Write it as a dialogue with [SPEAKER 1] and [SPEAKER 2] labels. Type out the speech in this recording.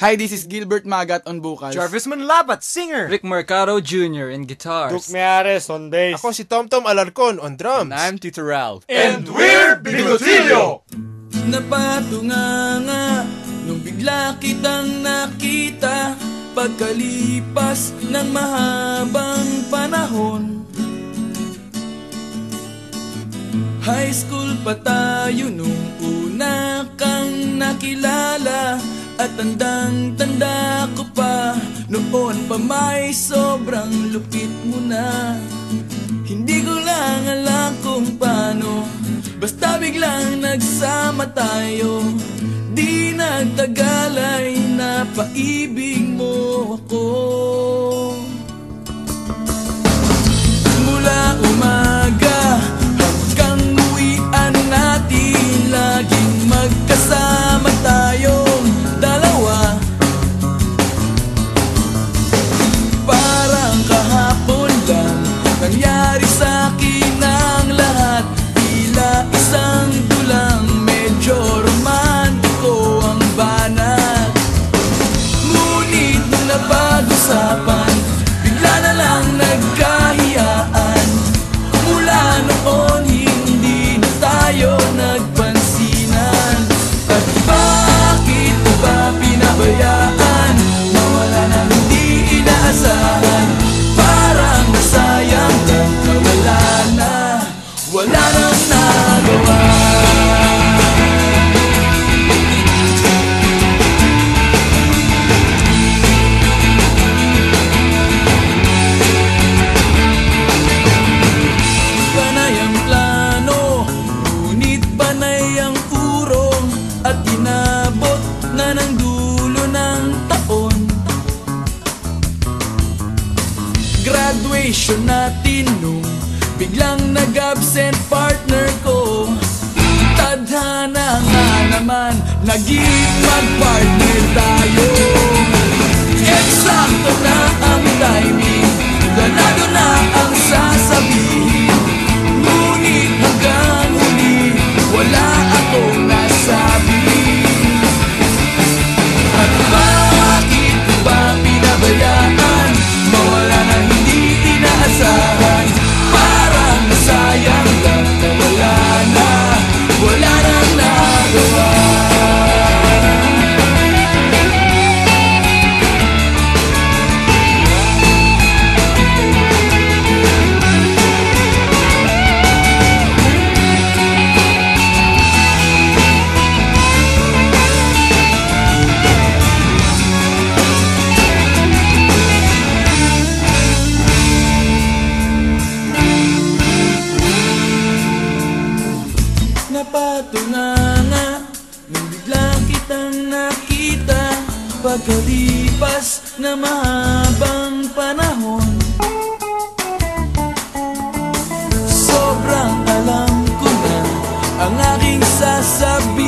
[SPEAKER 1] Hi, this is Gilbert Magat on vocals.
[SPEAKER 2] Jarvis Manlabat, singer.
[SPEAKER 3] Rick Mercado Jr. in guitars.
[SPEAKER 4] Duke Meares on bass.
[SPEAKER 5] Ako si Tom Alarcon on drums.
[SPEAKER 6] And I'm Tito Ralph.
[SPEAKER 2] And we're Bigotillo!
[SPEAKER 7] Napatunganga nung bigla kitang nakita pagkalipas ng mahabang panahon. High school pa tayo nung una kang nakilala, at tandang-tanda ko pa, noon pa may sobrang lupit mo na. Hindi ko lang alam kung paano, basta biglang nagsama tayo. Di nagtagal ay napaibig mo ako. Mula umaga hanggang uwian natin, laging magkasama tayong dalawa. Parang kahapon lang nangyari sa'kin ang lahat, tila isang dulang, medyo romantiko ang banat. Ngunit nung napag-usapan, bigla na lang nagkahiyaan. Mula noon hindi na tayo nagpansinan. At bakit ba pinabayaan, mawala na hindi inaasahan? Parang nasayang lang na wala nang nagawa. Panay ang plano, ngunit panay ang urong, at inabot na ng dulo ng taon. Graduation natin nung biglang nag-absent partner ko. Tadhana nga naman, naging mag-partner tayo. Eksakto na ang timing, ganado na ang sasabihin. Ngunit hanggang huli, wala akong nasabi. At bakit ko ba pinabayaan, mawala na hindi inaasahan? Parang nasayang lang na wala nang nagawa. Napatunganga nung bigla kitang nakita pagkalipas na mahabang panahon. Sobrang alam ko na ang aking sasabihin.